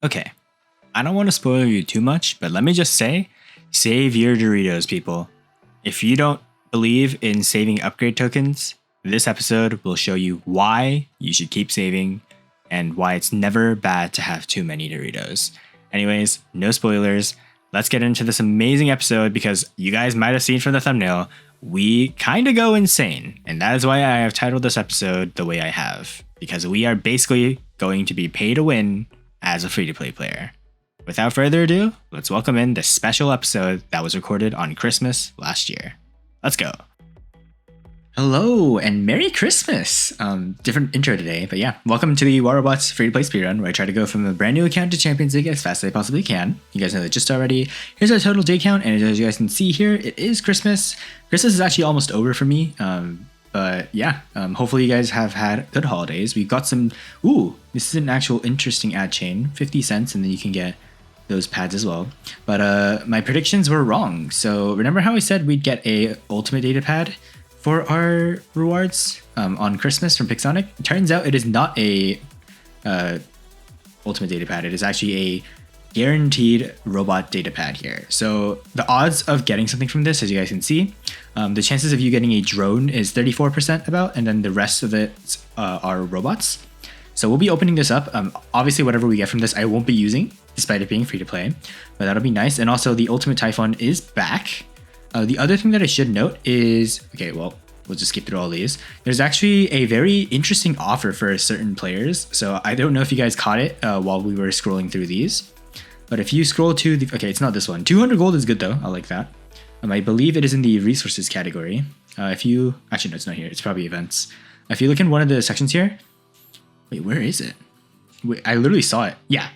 Okay, I don't want to spoil you too much, but let me just say, save your Doritos, people. If you don't believe in saving upgrade tokens, this episode will show you why you should keep saving and why it's never bad to have too many Doritos. Anyways, no spoilers. Let's get into this amazing episode because you guys might have seen from the thumbnail, we kind of go insane. And that is why I have titled this episode the way I have, because we are basically going to be pay to win as a free-to-play player. Without further ado, let's welcome in this special episode that was recorded on Christmas last year. Let's go. Hello and Merry Christmas! Different intro today, but yeah, welcome to the War Robots free-to-play speedrun, where I try to go from a brand new account to Champions League as fast as I possibly can. You guys know that just already. Here's our total day count, and as you guys can see here, it is Christmas. Christmas is actually almost over for me, but yeah, hopefully you guys have had good holidays. We've got some, this is an actual interesting ad chain, 50 cents, and then you can get those pads as well. But my predictions were wrong. So remember how I said we'd get a ultimate data pad for our rewards on Christmas from Pixonic? It turns out it is not a ultimate data pad. It is actually a guaranteed robot data pad here. So the odds of getting something from this, as you guys can see, the chances of you getting a drone is 34% about, and then the rest of it are robots. So we'll be opening this up. Obviously, whatever we get from this, I won't be using, despite it being free to play, but that'll be nice. And also the Ultimate Typhon is back. The other thing that I should note is, okay, well, we'll just skip through all these. There's actually a very interesting offer for certain players. So I don't know if you guys caught it while we were scrolling through these, but if you scroll to the, okay, it's not this one. 200 gold is good though. I like that. I believe it is in the resources category. If you, actually no, it's not here. It's probably events. If you look in one of the sections here, wait, where is it? Wait, I literally saw it. Yeah.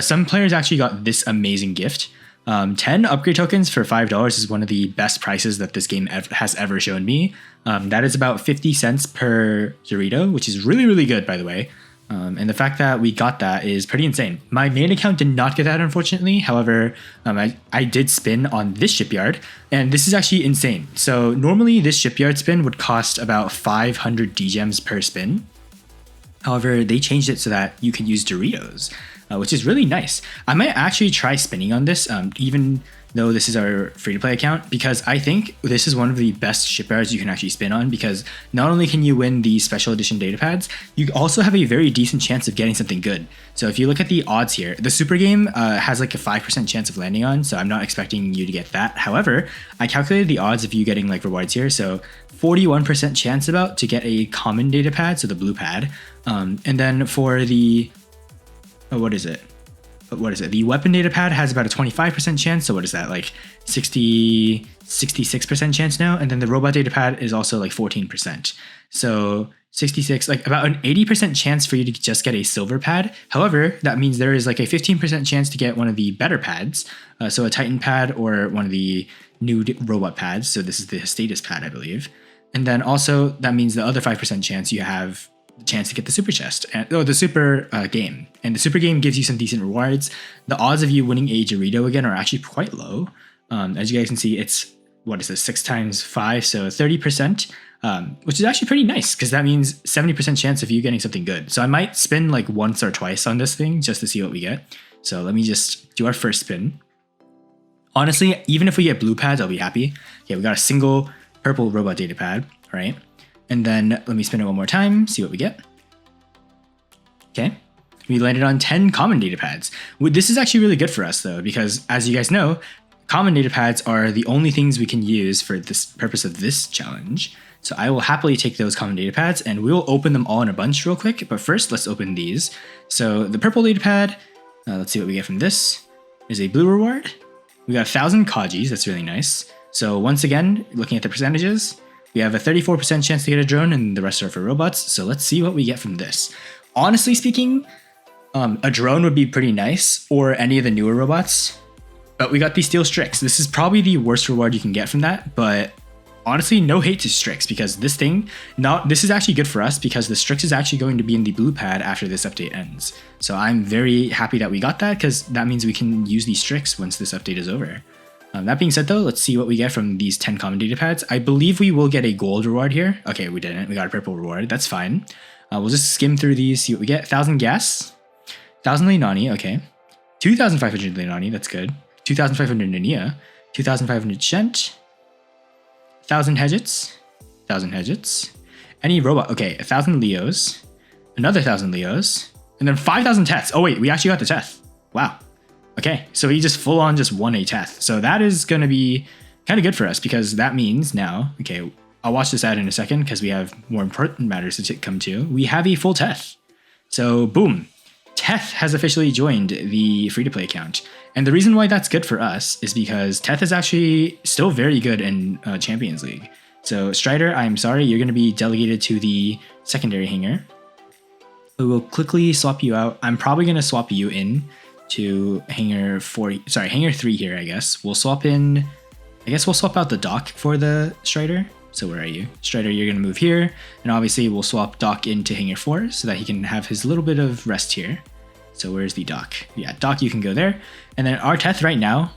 Some players actually got this amazing gift. 10 upgrade tokens for $5 is one of the best prices that this game has ever shown me. That is about 50 cents per Dorito, which is really, really good, by the way. And the fact that we got that is pretty insane. My main account did not get that, unfortunately. However, I did spin on this shipyard, and this is actually insane. So normally this shipyard spin would cost about 500 D-gems per spin. However, they changed it so that you can use Doritos, which is really nice. I might actually try spinning on this, even though this is our free-to-play account, because I think this is one of the best shipyards you can actually spin on, because not only can you win the special edition data pads, you also have a very decent chance of getting something good. So if you look at the odds here, the super game has like a 5% chance of landing on, so I'm not expecting you to get that. However, I calculated the odds of you getting like rewards here, so 41% chance about to get a common data pad, so the blue pad, and then for the, what is it? The weapon data pad has about a 25% chance. So what is that? Like 66% chance now. And then the robot data pad is also like 14%. So 66, like about an 80% chance for you to just get a silver pad. However, that means there is like a 15% chance to get one of the better pads. So a Titan pad or one of the new robot pads. So this is the status pad, I believe. And then also that means the other 5% chance you have chance to get the super chest, the super game, and the super game gives you some decent rewards. The odds of you winning a Dorito again are actually quite low. As you guys can see, it's, what is this, 6 times 5, so 30%, which is actually pretty nice, because that means 70% chance of you getting something good. So I might spin like once or twice on this thing just to see what we get. So let me just do our first spin. Honestly, even if we get blue pads, I'll be happy. Okay, we got a single purple robot data pad, right? And then let me spin it one more time, see what we get. Okay, we landed on 10 common data pads. This is actually really good for us though, because as you guys know, common data pads are the only things we can use for this purpose of this challenge. So I will happily take those common data pads and we will open them all in a bunch real quick. But first, let's open these. So the purple data pad, let's see what we get from this, is a blue reward. We got 1,000 Kajis, that's really nice. So once again, looking at the percentages, we have a 34% chance to get a drone and the rest are for robots. So let's see what we get from this. Honestly speaking, a drone would be pretty nice, or any of the newer robots, but we got the Steel Strix. This is probably the worst reward you can get from that, but honestly, no hate to Strix, because this thing, this is actually good for us because the Strix is actually going to be in the blue pad after this update ends. So I'm very happy that we got that, because that means we can use the Strix once this update is over. That being said though, let's see what we get from these 10 common data pads. I believe we will get a gold reward here. Okay, we didn't. We got a purple reward. That's fine. We'll just skim through these, see what we get. 1,000 gas, 1,000 Leilani, okay. 2,500 Leonani, that's good. 2,500 Nania, 2,500 Shent, 1,000 Hedgets, 1,000 Hedgets. Any robot, okay, 1,000 Leos, another 1,000 Leos, and then 5,000 Teths. Oh wait, we actually got the Teth. Wow. Okay, so he just full on just won a Teth. So that is gonna be kind of good for us because that means now, okay, I'll watch this ad in a second because we have more important matters to come to. We have a full Teth. So boom, Teth has officially joined the free-to-play account. And the reason why that's good for us is because Teth is actually still very good in Champions League. So Strider, I'm sorry, you're going to be delegated to the secondary hanger. We will quickly swap you out. I'm probably going to swap you in to hanger 3 here, I guess. We'll swap in, I guess we'll swap out the Doc for the Strider. So where are you? Strider, you're going to move here. And obviously we'll swap Doc into hanger 4 so that he can have his little bit of rest here. So where's the Doc? Yeah, Doc, you can go there. And then our Teth right now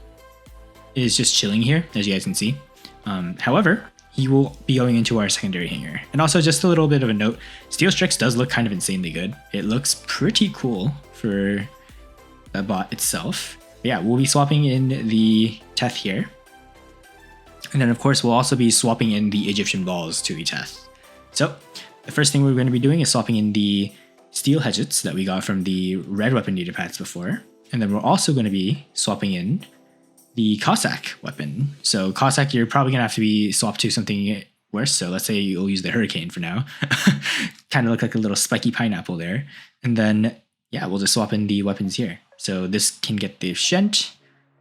is just chilling here, as you guys can see. However, he will be going into our secondary hanger. And also just a little bit of a note, Steel Strix does look kind of insanely good. It looks pretty cool for the bot itself. But yeah, we'll be swapping in the Teth here. And then of course, we'll also be swapping in the Egyptian balls to the Teth. So the first thing we're going to be doing is swapping in the Steel Hedgets that we got from the red weapon data pads before. And then we're also going to be swapping in the Cossack weapon. So Cossack, you're probably going to have to be swapped to something worse. So let's say you'll use the Hurricane for now. Kind of look like a little spiky pineapple there. And then, yeah, we'll just swap in the weapons here. So this can get the Shent.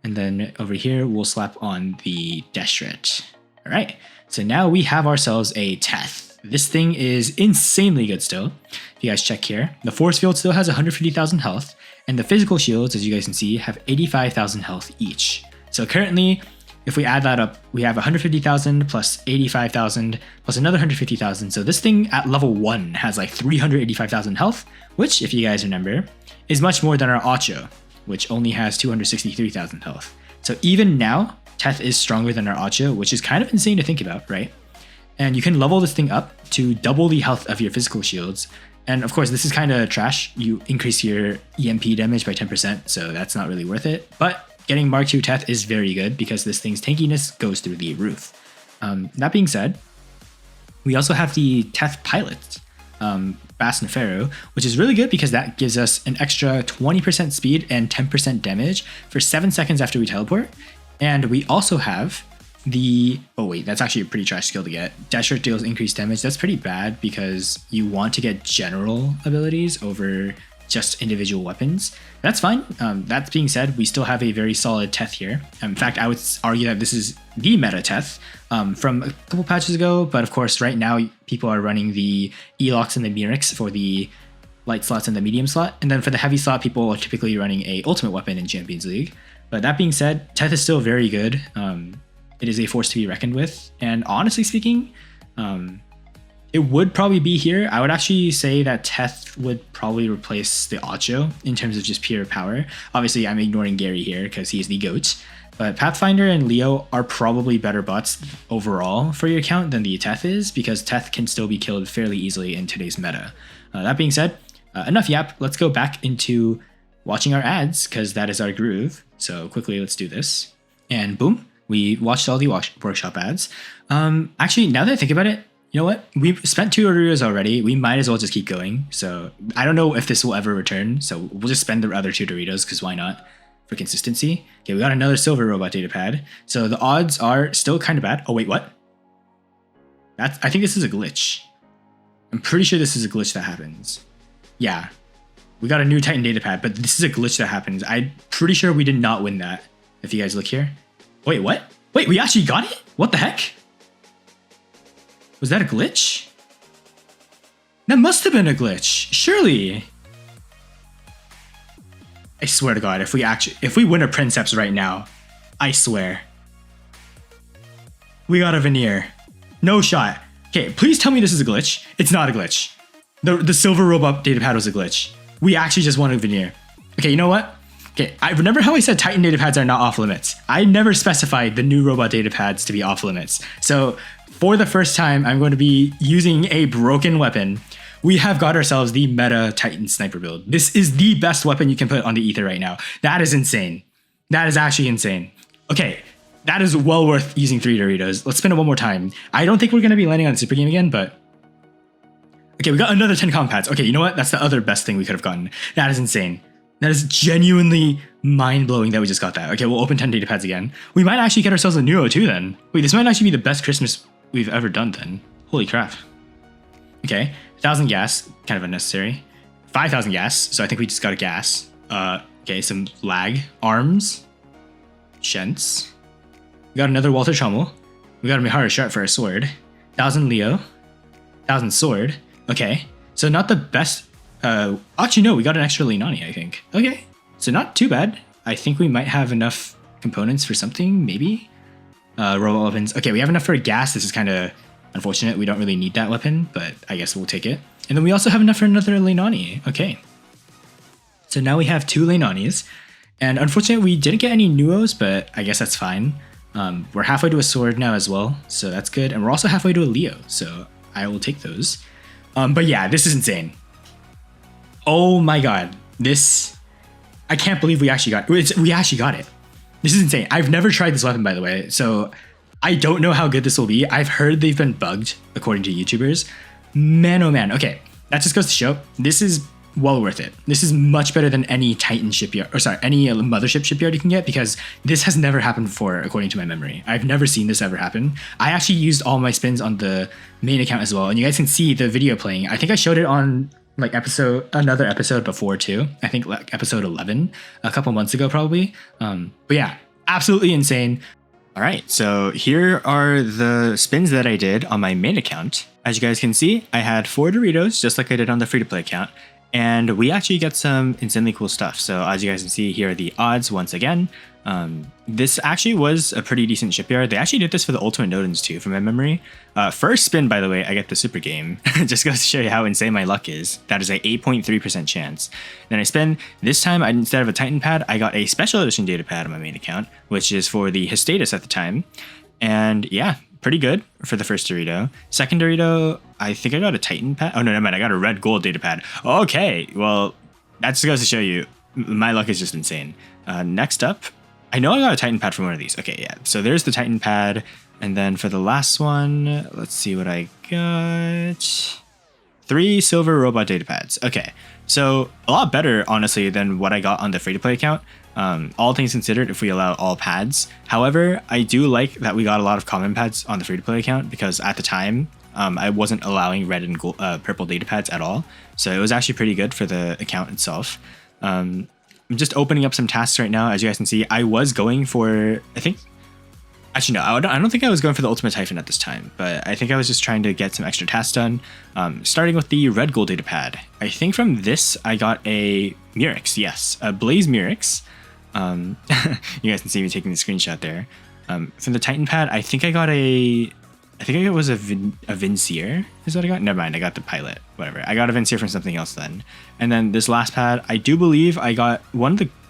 And then over here, we'll slap on the Destret. All right, so now we have ourselves a Teth. This thing is insanely good still. If you guys check here, the force field still has 150,000 health, and the physical shields, as you guys can see, have 85,000 health each. So currently, if we add that up, we have 150,000 plus 85,000 plus another 150,000. So this thing at level 1 has like 385,000 health, which, if you guys remember, is much more than our Acho, which only has 263,000 health. So even now, Teth is stronger than our Acho, which is kind of insane to think about, right? And you can level this thing up to double the health of your physical shields. And of course, this is kind of trash. You increase your EMP damage by 10%, so that's not really worth it. But getting Mark II Teth is very good because this thing's tankiness goes through the roof. That being said, we also have the Teth Pilot, Bass Nefero, which is really good because that gives us an extra 20% speed and 10% damage for 7 seconds after we teleport. And we also have the, oh wait, that's actually a pretty trash skill to get. Destret deals increased damage. That's pretty bad because you want to get general abilities over just individual weapons. That's fine. That being said, we still have a very solid Teth here. In fact, I would argue that this is the meta Teth from a couple patches ago, but of course right now people are running the Elox and the Mirix for the light slots and the medium slot, and then for the heavy slot people are typically running a ultimate weapon in Champions League. But that being said, Teth is still very good. It is a force to be reckoned with, and honestly speaking, it would probably be here. I would actually say that Teth would probably replace the Acho in terms of just pure power. Obviously, I'm ignoring Gary here because he's the GOAT. But Pathfinder and Leo are probably better bots overall for your account than the Teth is because Teth can still be killed fairly easily in today's meta. That being said, enough yap. Let's go back into watching our ads because that is our groove. So quickly, let's do this. And boom, we watched all the workshop ads. Actually, now that I think about it, you know what? We've spent 2 Doritos already. We might as well just keep going. So I don't know if this will ever return. So we'll just spend the other 2 Doritos because why not? For consistency. Okay, we got another silver robot data pad. So the odds are still kind of bad. Oh, wait, what? I think this is a glitch. I'm pretty sure this is a glitch that happens. Yeah. We got a new Titan data pad, but this is a glitch that happens. I'm pretty sure we did not win that. If you guys look here. Wait, what? Wait, we actually got it? What the heck? Was that a glitch? That must have been a glitch. Surely. I swear to God, if we win a Princeps right now, I swear. We got a veneer. No shot. Okay, please tell me this is a glitch. It's not a glitch. The silver robot data pad was a glitch. We actually just won a veneer. Okay, you know what? Okay, I remember how I said Titan data pads are not off limits. I never specified the new robot data pads to be off limits. So for the first time, I'm going to be using a broken weapon we have got ourselves the meta Titan sniper build. This is the best weapon you can put on the Ether right now. That is insane. That is actually insane. Okay, that is well worth using 3 Doritos. Let's spin it one more time. I don't think we're going to be landing on the super game again, but... Okay, we got another 10 comp pads. Okay, you know what? That's the other best thing we could have gotten. That is insane. That is genuinely mind-blowing that we just got that. Okay, we'll open 10 data pads again. We might actually get ourselves a Nuo too then. Wait, this might actually be the best Christmas we've ever done then. Holy crap. Okay, 1,000 gas, kind of unnecessary. 5,000 gas, so I think we just got a gas. Okay, some lag. Arms. Shents. We got another Walter Trommel. We got a Mihara Sharp for our sword. 1,000 Leo. 1,000 sword. Okay, so not the best... actually, no, we got an extra Leonani, I think. Okay, so not too bad. I think we might have enough components for something, maybe? Robot weapons. Okay, we have enough for a gas. This is kind of unfortunate. We don't really need that weapon, but I guess we'll take it. And then we also have enough for another Leonani. Okay. So now we have 2 Leonanis. And unfortunately, we didn't get any Nuos, but I guess that's fine. We're halfway to a sword now as well, so that's good. And we're also halfway to a Leo, so I will take those. But yeah, this is insane. Oh my god. This... I can't believe we actually got it. We actually got it. This is insane. I've never tried this weapon, by the way, so I don't know how good this will be. I've heard they've been bugged, according to YouTubers. Man, oh man. Okay, that just goes to show, this is well worth it. This is much better than any Titan shipyard, or sorry, any mothership shipyard you can get, because this has never happened before, according to my memory. I've never seen this ever happen. I actually used all my spins on the main account as well, and you guys can see the video playing. I think I showed it on like another episode before too. I think like episode 11, a couple months ago probably. But yeah, absolutely insane. All right, so here are the spins that I did on my main account. As you guys can see, I had 4 Doritos, just like I did on the free-to-play account. And we actually get some insanely cool stuff. So as you guys can see, here are the odds once again. This actually was a pretty decent shipyard. They actually did this for the Ultimate Nodens too, from my memory. First spin, by the way, I get the super game. Just goes to show you how insane my luck is. That is a 8.3% chance. Then I spin, this time, instead of a Titan pad, I got a special edition data pad on my main account, which is for the Hestatus at the time. And yeah, pretty good for the first Dorito. Second Dorito, I think I got a Titan pad. Oh no, never mind, I got a red gold data pad. Okay, well, that just goes to show you, my luck is just insane. Next up, I know I got a Titan pad from one of these. Okay, yeah, so there's the Titan pad. And then for the last one, let's see what I got. 3 silver robot data pads. Okay, so a lot better, honestly, than what I got on the free-to-play account. All things considered, if we allow all pads. However, I do like that we got a lot of common pads on the free-to-play account, because at the time, I wasn't allowing red and gold, purple data pads at all. So it was actually pretty good for the account itself. I'm just opening up some tasks right now. As you guys can see, I was going for, I think, actually no, I don't think I was going for the Ultimate Typhon at this time, but I think I was just trying to get some extra tasks done. Starting with the red gold data pad. I think from this, I got a Murex, yes, a Blaze Murex. You guys can see me taking the screenshot there. From the Titan pad, I think it was a Vincier is what I got. Never mind, I got the pilot, whatever. I got a Vincier from something else then. And then this last pad, I do believe I got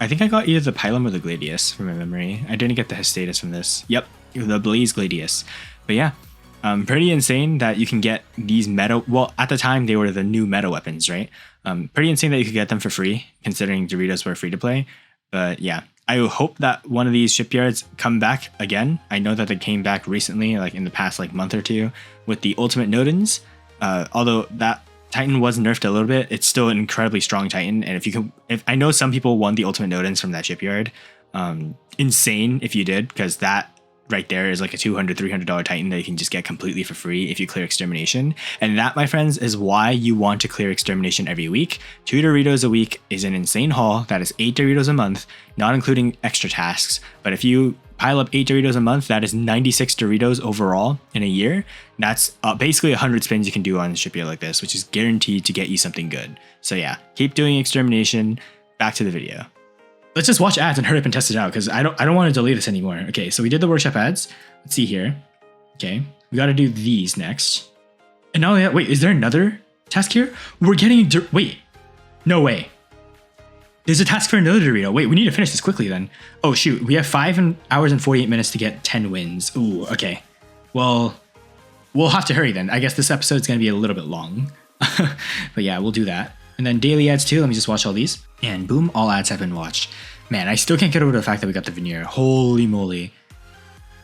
I think I got either the Pilum or the Gladius from my memory. I didn't get the Hestatus from this. Yep, the Blaze Gladius. But yeah, pretty insane that you can get these meta, well, at the time they were the new meta weapons, right? Pretty insane that you could get them for free, considering Doritos were free to play. But yeah, I hope that one of these shipyards come back again. I know that they came back recently, like in the past like month or two, with the Ultimate Nodens. Although that Titan was nerfed a little bit, it's still an incredibly strong Titan. And if I know some people won the Ultimate Nodens from that shipyard, insane if you did, because that right there is like a $200, $300 Titan that you can just get completely for free if you clear Extermination. And that, my friends, is why you want to clear Extermination every week. 2 Doritos a week is an insane haul. That is 8 Doritos a month, not including extra tasks. But if you pile up 8 Doritos a month, that is 96 Doritos overall in a year. That's basically 100 spins you can do on a shipyard like this, which is guaranteed to get you something good. So yeah, keep doing Extermination. Back to the video. Let's just watch ads and hurry up and test it out, because I don't want to delay this anymore. Okay, so we did the workshop ads. Let's see here. Okay, we got to do these next. And not only that, wait, is there another task here? We're getting, wait, no way. There's a task for another Dorito. Wait, we need to finish this quickly then. Oh shoot, we have 5 hours and 48 minutes to get 10 wins. Ooh, okay. Well, we'll have to hurry then. I guess this episode's going to be a little bit long. But yeah, we'll do that. And then daily ads too. Let me just watch all these. And boom, all ads have been watched. Man, I still can't get over the fact that we got the veneer. Holy moly.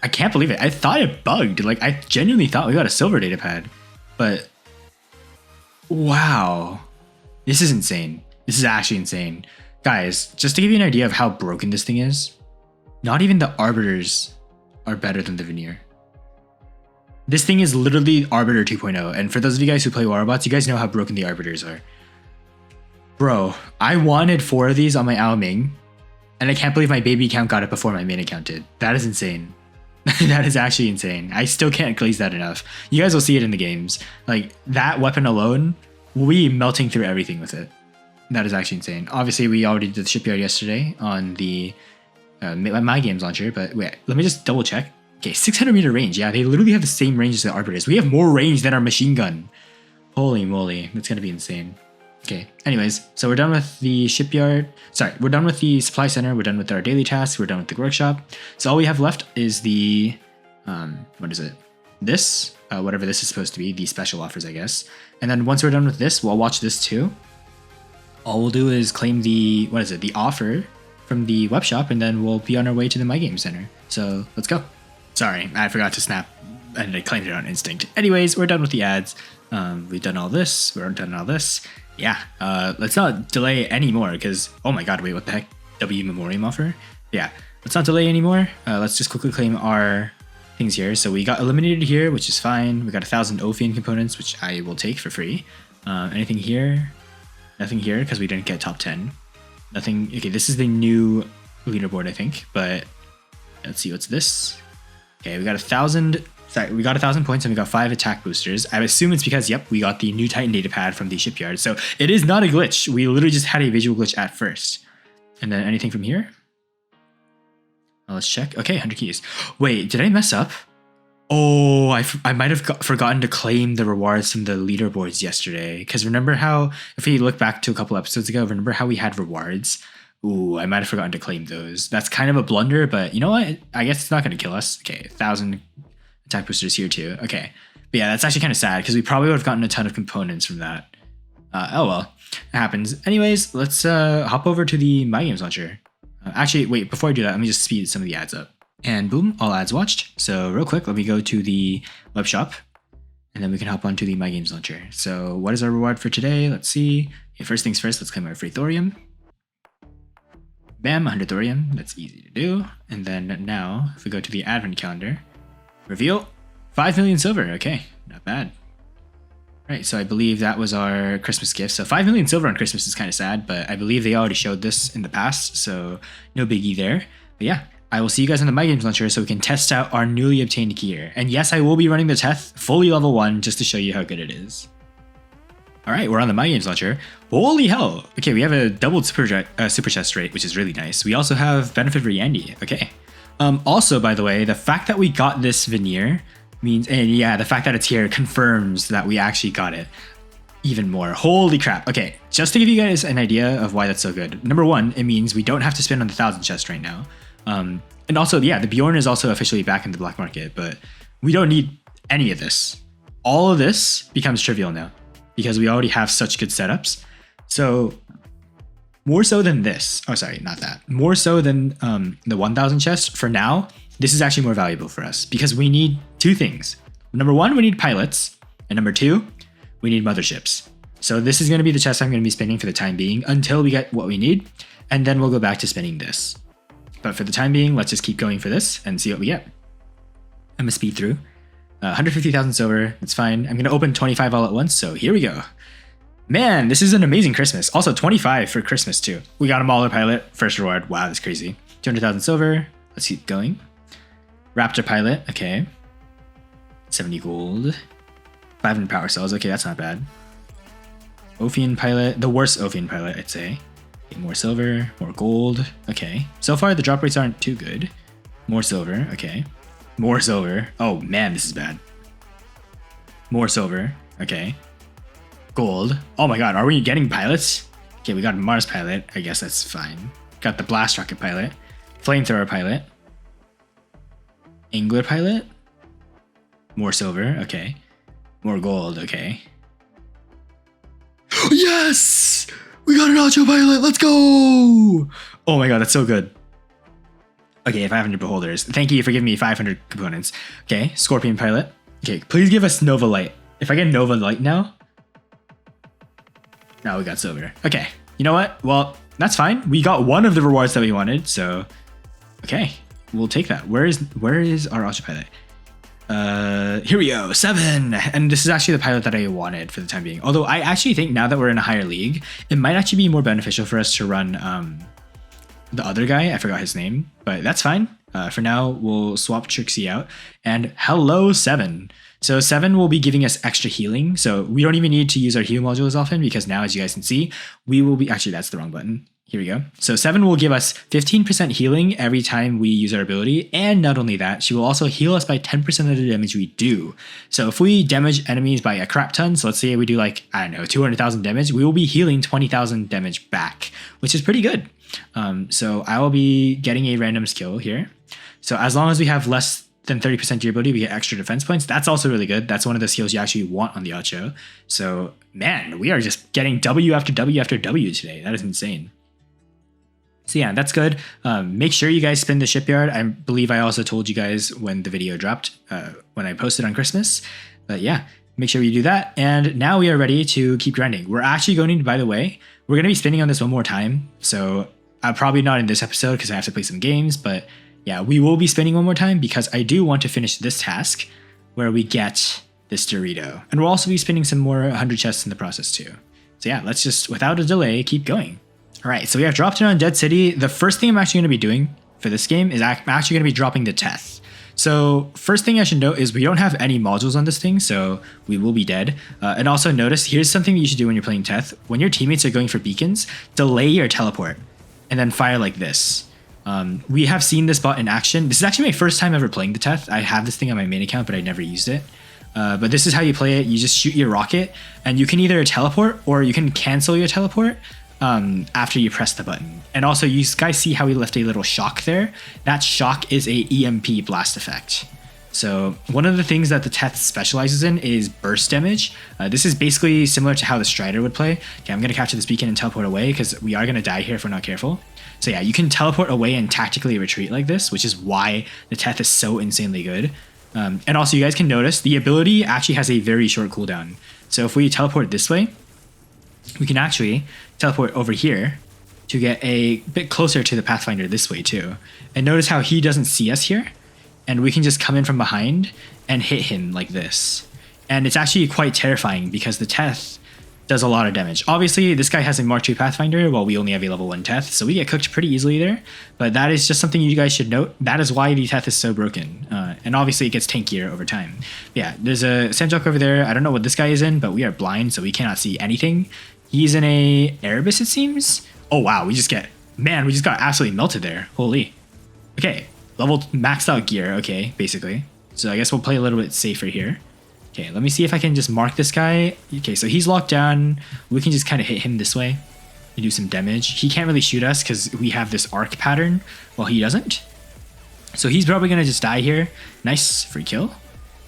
I can't believe it. I thought it bugged. Like, I genuinely thought we got a silver data pad. But wow. This is insane. This is actually insane. Guys, just to give you an idea of how broken this thing is, not even the arbiters are better than the veneer. This thing is literally Arbiter 2.0. And for those of you guys who play War Robots, you guys know how broken the arbiters are. Bro, I wanted 4 of these on my Ao Ming, and I can't believe my baby account got it before my main account did. That is insane. That is actually insane. I still can't glaze that enough. You guys will see it in the games. Like, that weapon alone, we'll be melting through everything with it. That is actually insane. Obviously, we already did the shipyard yesterday on the My Games launcher, but wait, let me just double check. Okay, 600 meter range. Yeah, they literally have the same range as the arbiters. We have more range than our machine gun. Holy moly, that's gonna be insane. Okay, anyways, so we're done with the shipyard. Sorry, we're done with the supply center. We're done with our daily tasks. We're done with the workshop. So all we have left is the, what is it? This, whatever this is supposed to be, the special offers, I guess. And then once we're done with this, we'll watch this too. All we'll do is claim the, what is it? The offer from the web shop, and then we'll be on our way to the My Game Center. So let's go. Sorry, I forgot to snap and I claimed it on instinct. Anyways, we're done with the ads. We've done all this. We're done all this. Yeah, let's not delay anymore because, oh my god, wait, what the heck? W Memoriam offer? Yeah, let's not delay anymore. Let's just quickly claim our things here. So we got eliminated here, which is fine. We got 1,000 Ophian components, which I will take for free. Anything here? Nothing here because we didn't get top 10. Nothing. Okay, this is the new leaderboard, I think, but let's see, what's this? Okay, we got 1,000. Sorry, we got 1,000 points and we got 5 attack boosters. I assume it's because, yep, we got the new Titan data pad from the shipyard. So it is not a glitch. We literally just had a visual glitch at first. And then anything from here? Let's check. Okay, 100 keys. Wait, did I mess up? Oh, I might have forgotten to claim the rewards from the leaderboards yesterday. Because remember how, if we look back to a couple episodes ago, remember how we had rewards? Ooh, I might have forgotten to claim those. That's kind of a blunder, but you know what? I guess it's not going to kill us. Okay, 1,000 attack boosters here too. Okay. But yeah, that's actually kind of sad because we probably would have gotten a ton of components from that. Oh well, it happens. Anyways, let's hop over to the My Games launcher. Actually, wait, before I do that, let me just speed some of the ads up. And boom, all ads watched. So real quick, let me go to the web shop and then we can hop onto the My Games launcher. So what is our reward for today? Let's see. Okay, first things first, let's claim our free thorium. Bam, 100 thorium. That's easy to do. And then now, if we go to the advent calendar, reveal 5 million silver. Okay, not bad. Right, so I believe that was our Christmas gift. So 5 million silver on Christmas is kind of sad, but I believe they already showed this in the past, so no biggie there. But yeah, I will see you guys on the My Games launcher so we can test out our newly obtained gear. And yes, I will be running the test fully level 1 just to show you how good it is. All right, we're on the My Games launcher. Holy hell. Okay, we have a doubled super chest rate, which is really nice. We also have benefit for Yandy. Okay. Also, by the way, the fact that we got this veneer means, and yeah, the fact that it's here confirms that we actually got it even more. Holy crap. Okay, just to give you guys an idea of why that's so good. Number one, it means we don't have to spend on the 1,000 chest right now. And also, yeah, the Bjorn is also officially back in the black market, but we don't need any of this. All of this becomes trivial now because we already have such good setups. So more so than this, oh sorry, not that. More so than the 1,000 chest, for now, this is actually more valuable for us because we need 2 things. Number 1, we need pilots. And number 2, we need motherships. So this is going to be the chest I'm going to be spending for the time being until we get what we need. And then we'll go back to spending this. But for the time being, let's just keep going for this and see what we get. I'm going to speed through. 150,000 silver, that's fine. I'm going to open 25 all at once, so here we go. Man, this is an amazing Christmas. Also 25 for Christmas too. We got a Mauler pilot, first reward. Wow, that's crazy. 200,000 silver, let's keep going. Raptor pilot, okay. 70 gold. 500 power cells, okay, that's not bad. Ophian pilot, the worst Ophian pilot, I'd say. Okay, more silver, more gold, okay. So far, the drop rates aren't too good. More silver, okay. More silver. Oh man, this is bad. More silver, okay. Gold. Oh my god, are we getting pilots? Okay, we got a Mars pilot, I guess that's fine. Got the blast rocket pilot. Flamethrower pilot. Angler pilot. More silver, okay. More gold, okay. Yes! We got an autopilot. Let's go! Oh my god, that's so good. Okay, 500 beholders. Thank you for giving me 500 components. Okay, Scorpion pilot. Okay, please give us Nova Light. If I get Nova Light now. Now we got silver. Okay, you know what? Well, that's fine. We got one of the rewards that we wanted, so okay, we'll take that. Where is our autopilot? Here we go, 7. And this is actually the pilot that I wanted for the time being. Although I actually think now that we're in a higher league, it might actually be more beneficial for us to run the other guy. I forgot his name, but that's fine. For now, we'll swap Trixie out. And hello, 7. So 7 will be giving us extra healing. So we don't even need to use our heal module as often because now, as you guys can see, we will be... Actually, that's the wrong button. Here we go. So 7 will give us 15% healing every time we use our ability. And not only that, she will also heal us by 10% of the damage we do. So if we damage enemies by a crap ton, so let's say we do like, I don't know, 200,000 damage, we will be healing 20,000 damage back, which is pretty good. So I will be getting a random skill here. So as long as we have less than 30% durability, we get extra defense points. That's also really good. That's one of the skills you actually want on the Ocho. So man, we are just getting W after W after W today. That is insane. So yeah, that's good. Make sure you guys spin the shipyard. I believe I also told you guys when the video dropped, when I posted on Christmas. But yeah, make sure you do that. And now we are ready to keep grinding. We're actually going to, by the way, we're going to be spinning on this one more time. So probably not in this episode because I have to play some games. But yeah, we will be spinning one more time because I do want to finish this task where we get this Dorito. And we'll also be spinning some more 100 chests in the process too. So yeah, let's just, without a delay, keep going. All right, so we have dropped it on Dead City. The first thing I'm actually going to be doing for this game is I'm actually going to be dropping the Teth. So first thing I should note is we don't have any modules on this thing, so we will be dead. And also notice, here's something that you should do when you're playing Teth. When your teammates are going for beacons, delay your teleport and then fire like this. We have seen this bot in action. This is actually my first time ever playing the Teth. I have this thing on my main account, but I never used it. But this is how you play it. You just shoot your rocket, and you can either teleport or you can cancel your teleport after you press the button. And also, you guys see how we left a little shock there? That shock is a EMP blast effect. So one of the things that the Teth specializes in is burst damage. This is basically similar to how the Strider would play. Okay, I'm going to capture this beacon and teleport away because we are going to die here if we're not careful. So yeah, you can teleport away and tactically retreat like this, which is why the Teth is so insanely good. And also, you guys can notice the ability actually has a very short cooldown. So if we teleport this way, we can actually teleport over here to get a bit closer to the Pathfinder this way too. And notice how he doesn't see us here, and we can just come in from behind and hit him like this. And it's actually quite terrifying because the Teth does a lot of damage. Obviously, this guy has a Mark II Pathfinder while we only have a level 1 Teth, so we get cooked pretty easily there. But that is just something you guys should note. That is why the Teth is so broken. And obviously, it gets tankier over time. Yeah, there's a Sandjock over there. I don't know what this guy is in, but we are blind, so we cannot see anything. He's in a Erebus, it seems. Oh, wow, we just got absolutely melted there. Holy. Okay, level maxed out gear, okay, basically. So I guess we'll play a little bit safer here. Okay, let me see if I can just mark this guy. Okay, so he's locked down. We can just kind of hit him this way and do some damage. He can't really shoot us because we have this arc pattern while he doesn't. So he's probably going to just die here. Nice free kill.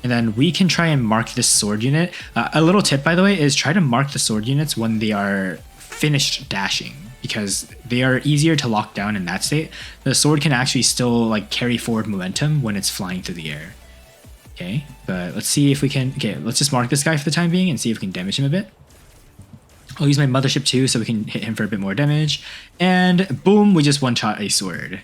And then we can try and mark this sword unit. A little tip, by the way, is try to mark the sword units when they are finished dashing, because they are easier to lock down in that state. The sword can actually still like carry forward momentum when it's flying through the air. Okay, but let's see if we can... Okay, let's just mark this guy for the time being and see if we can damage him a bit. I'll use my mothership too so we can hit him for a bit more damage. And boom, we just one-shot a sword.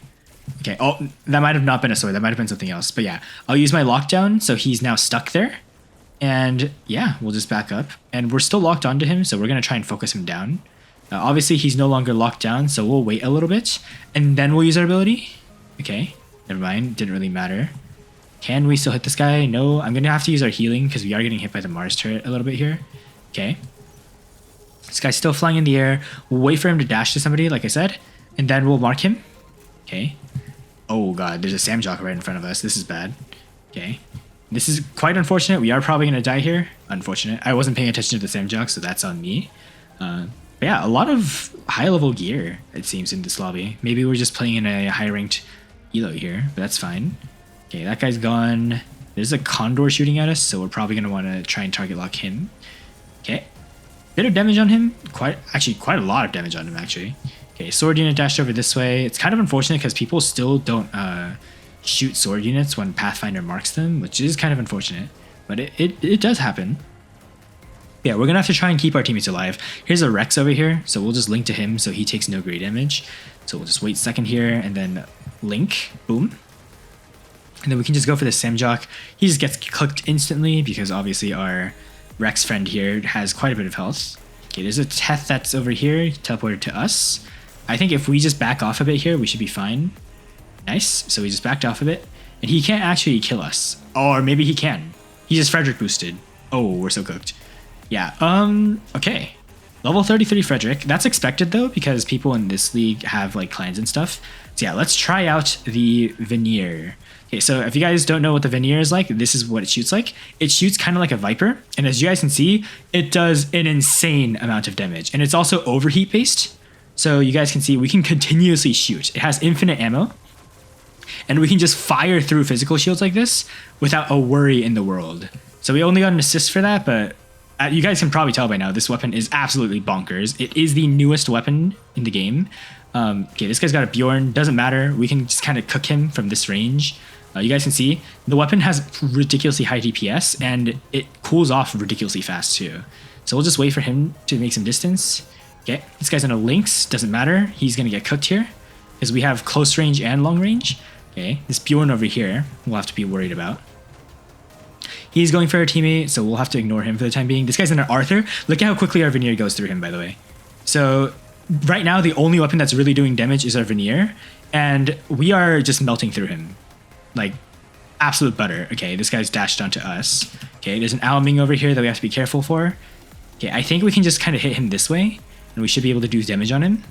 Okay, oh, that might have not been a sword. That might have been something else. But yeah, I'll use my lockdown, so he's now stuck there. And yeah, we'll just back up. And we're still locked onto him, so we're going to try and focus him down. Obviously, he's no longer locked down, so we'll wait a little bit. And then we'll use our ability. Okay, never mind. Didn't really matter. Can we still hit this guy? No, I'm going to have to use our healing because we are getting hit by the Mars turret a little bit here. Okay. This guy's still flying in the air. We'll wait for him to dash to somebody, like I said. And then we'll mark him. Okay. Oh god, there's a Samjock right in front of us. This is bad. Okay. This is quite unfortunate. We are probably going to die here. Unfortunate. I wasn't paying attention to the Samjock, so that's on me. But yeah, a lot of high-level gear, it seems, in this lobby. Maybe we're just playing in a high-ranked elo here, but that's fine. Okay, that guy's gone. There's a Condor shooting at us, so we're probably going to want to try and target lock him. Okay. Bit of damage on him. Quite a lot of damage on him, actually. Okay, sword unit dashed over this way. It's kind of unfortunate because people still don't shoot sword units when Pathfinder marks them, which is kind of unfortunate. But it does happen. Yeah, we're gonna have to try and keep our teammates alive. Here's a Rex over here, so we'll just link to him so he takes no great damage. So we'll just wait a second here and then link, boom. And then we can just go for the Samjock. He just gets cooked instantly because obviously our Rex friend here has quite a bit of health. Okay, there's a Teth that's over here, teleported to us. I think if we just back off a bit here, we should be fine. Nice, so we just backed off a bit. And he can't actually kill us. Or maybe he can. He just Frederick boosted. Oh, we're so cooked. Yeah, okay. Level 33 Frederick. That's expected though, because people in this league have like clans and stuff. So yeah, let's try out the Veneer. Okay, so if you guys don't know what the Veneer is like, this is what it shoots like. It shoots kind of like a Viper, and as you guys can see, it does an insane amount of damage. And it's also overheat based, so you guys can see we can continuously shoot. It has infinite ammo, and we can just fire through physical shields like this without a worry in the world. So we only got an assist for that, but you guys can probably tell by now, this weapon is absolutely bonkers. It is the newest weapon in the game. Okay, this guy's got a Bjorn, doesn't matter. We can just kind of cook him from this range. You guys can see the weapon has ridiculously high DPS and it cools off ridiculously fast too. So we'll just wait for him to make some distance. Okay, this guy's in a Lynx, doesn't matter. He's gonna get cooked here because we have close range and long range. Okay, this Bjorn over here, we'll have to be worried about. He's going for our teammate, so we'll have to ignore him for the time being. This guy's in an Arthur. Look at how quickly our Veneer goes through him, by the way. So right now, the only weapon that's really doing damage is our Veneer, and we are just melting through him. Like, absolute butter. Okay, this guy's dashed onto us. Okay, there's an Alming over here that we have to be careful for. Okay, I think we can just kind of hit him this way, and we should be able to do damage on him.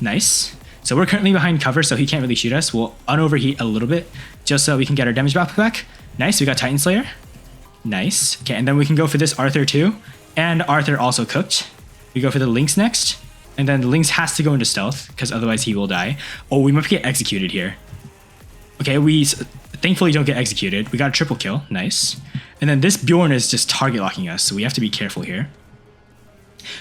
Nice. So we're currently behind cover, so he can't really shoot us. We'll unoverheat a little bit, just so we can get our damage back. Nice, we got Titan Slayer. Nice. Okay, and then we can go for this Arthur too. And Arthur also cooked. We go for the Lynx next. And then the Lynx has to go into stealth, because otherwise he will die. Oh, we might get executed here. Okay, we thankfully don't get executed. We got a triple kill. Nice. And then this Bjorn is just target locking us, so we have to be careful here.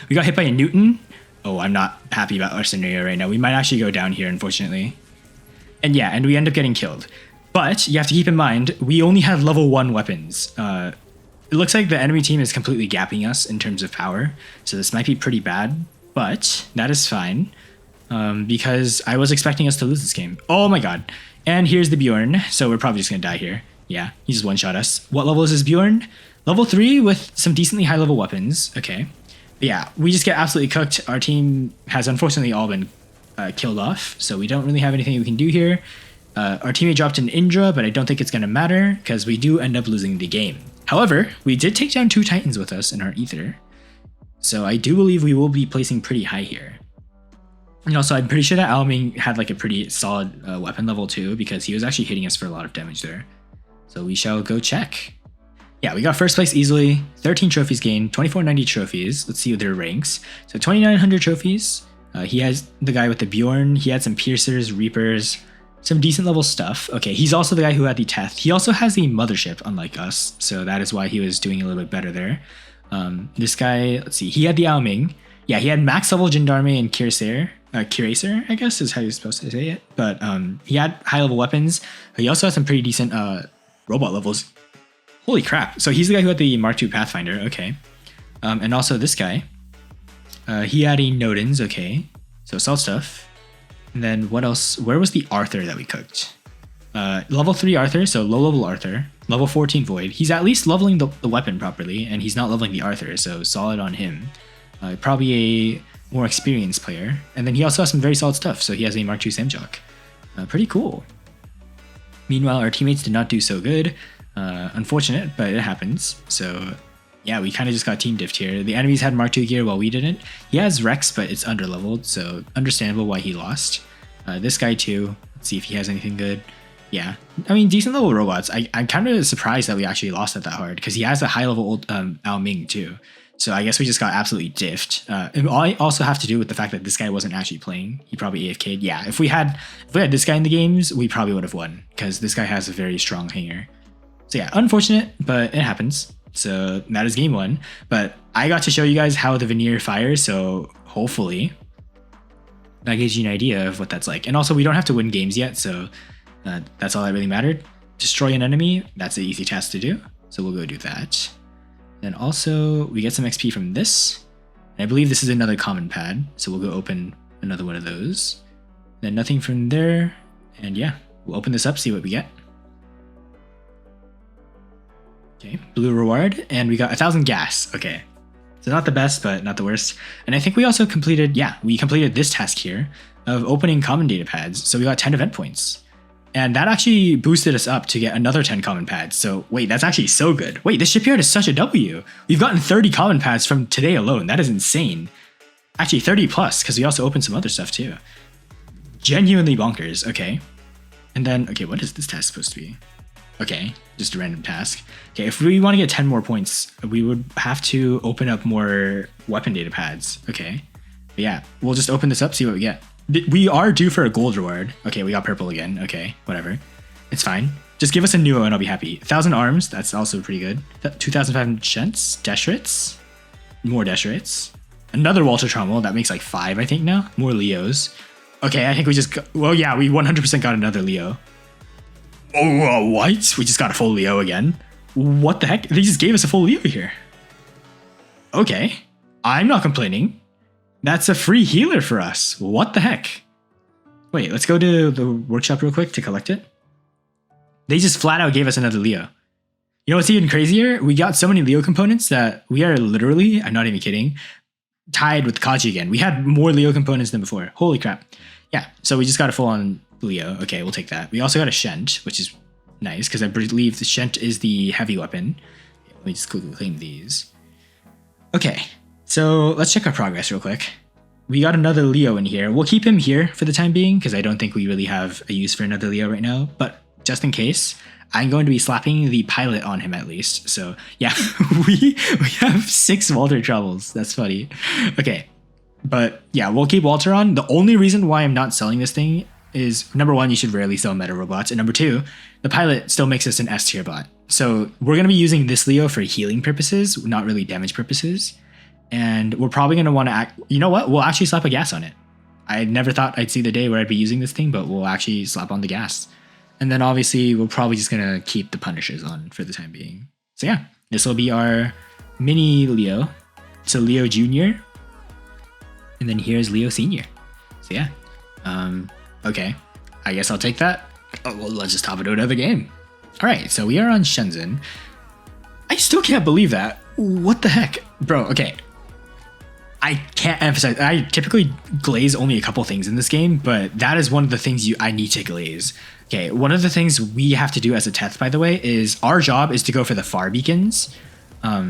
We got hit by a Newton. Oh, I'm not happy about our scenario right now. We might actually go down here, unfortunately. And yeah, and we end up getting killed. But you have to keep in mind, we only have level 1 weapons. It looks like the enemy team is completely gapping us in terms of power, so this might be pretty bad, but that is fine, because I was expecting us to lose this game. Oh my god. And here's the Bjorn, so we're probably just gonna die here. Yeah, he just one-shot us. What level is this Bjorn? Level 3 with some decently high-level weapons. Okay. But yeah, we just get absolutely cooked. Our team has unfortunately all been killed off, so we don't really have anything we can do here. Our teammate dropped an Indra, but I don't think it's going to matter because we do end up losing the game. However, we did take down 2 Titans with us in our Ether, so I do believe we will be placing pretty high here. And also, I'm pretty sure that Alming had like a pretty solid weapon level too, because he was actually hitting us for a lot of damage there. So we shall go check. Yeah, we got first place easily, 13 trophies gained, 2490 trophies. Let's see their ranks. So 2900 trophies. He has the guy with the Bjorn. He had some Piercers, Reapers, some decent level stuff. Okay, he's also the guy who had the Teth. He also has the Mothership, unlike us, so that is why he was doing a little bit better there. This guy, let's see, he had the Alming. Yeah, he had max level Gendarme and Cuirassier, I guess is how you're supposed to say it. But he had high level weapons. He also had some pretty decent robot levels. Holy crap. So he's the guy who had the Mark II Pathfinder, okay. And also this guy, he had a Nodens, okay. So assault stuff. And then what else? Where was the Arthur that we cooked? Level 3 Arthur, so low level Arthur. Level 14 Void. He's at least leveling the weapon properly, and he's not leveling the Arthur, so solid on him. Probably a more experienced player. And then he also has some very solid stuff, so he has a Mark II Samjock. Pretty cool. Meanwhile, our teammates did not do so good. Unfortunate, but it happens. So yeah, we kind of just got team diffed here. The enemies had Mark II gear while we didn't. He has Rex, but it's underleveled, so understandable why he lost. This guy too. Let's see if he has anything good. Yeah, I mean, decent level robots. I'm kind of surprised that we actually lost it that hard, because he has a high level old Ao Ming too. So I guess we just got absolutely diffed. It also have to do with the fact that this guy wasn't actually playing. He probably AFK'd. Yeah, if we had this guy in the games, we probably would have won, because this guy has a very strong hanger. So yeah, unfortunate, but it happens. So that is game 1. But I got to show you guys how the veneer fires, so hopefully that gives you an idea of what that's like. And also, we don't have to win games yet, so that's all that really mattered. Destroy an enemy, that's an easy task to do. So we'll go do that. Then also, we get some XP from this. And I believe this is another common pad, so we'll go open another one of those. Then nothing from there. And yeah, we'll open this up, see what we get. Okay, blue reward, and we got 1,000 gas. Okay, so not the best, but not the worst. And I think we also completed, we completed this task here of opening common data pads. So we got 10 event points. And that actually boosted us up to get another 10 common pads. So wait, that's actually so good. Wait, this shipyard is such a W. We've gotten 30 common pads from today alone. That is insane. Actually 30 plus, because we also opened some other stuff too. Genuinely bonkers. Okay. And then, okay, what is this task supposed to be? Okay, just a random task. Okay, if we want to get 10 more points, we would have to open up more weapon data pads. Okay. But yeah, we'll just open this up, see what we get. We are due for a gold reward. Okay, we got purple again. Okay, whatever. It's fine. Just give us a Nuo and I'll be happy. 1,000 arms, that's also pretty good. 2,500 shents, dash rates. More dash rates. Another Walter Trommel, that makes like 5, I think now. More Leos. Okay, I think we just got, well, yeah, we 100% got another Leo. Oh, what? We just got a full Leo again. What the heck? They just gave us a full Leo here. Okay, I'm not complaining. That's a free healer for us. What the heck? Wait, let's go to the workshop real quick to collect it. They just flat out gave us another Leo. You know what's even crazier? We got so many Leo components that we are literally, I'm not even kidding, tied with Kaji again. We had more Leo components than before. Holy crap. Yeah, so we just got a full-on Leo. Okay, we'll take that. We also got a Shent, which is nice because I believe the Shent is the heavy weapon. Let me just quickly claim these. Okay, so let's check our progress real quick. We got another Leo in here. We'll keep him here for the time being because I don't think we really have a use for another Leo right now. But just in case, I'm going to be slapping the pilot on him at least. So yeah, we have 6 Walter Troubles. That's funny. Okay, but yeah, we'll keep Walter on. The only reason why I'm not selling this thing is, number 1, you should rarely sell meta robots. And number 2, the pilot still makes us an S tier bot. So we're going to be using this Leo for healing purposes, not really damage purposes. And we're probably going to want to you know what? We'll actually slap a gas on it. I never thought I'd see the day where I'd be using this thing, but we'll actually slap on the gas. And then obviously we're probably just going to keep the Punishers on for the time being. So yeah, this will be our mini Leo. It's a Leo Junior. And then here's Leo Senior. So yeah. Okay, I guess I'll take that. Oh, well, let's just hop into another game. All right, so we are on Shenzhen. I still can't believe that. What the heck? Bro, okay. I can't emphasize, I typically glaze only a couple things in this game, but that is one of the things I need to glaze. Okay, one of the things we have to do as a Teth, by the way, is our job is to go for the far beacons.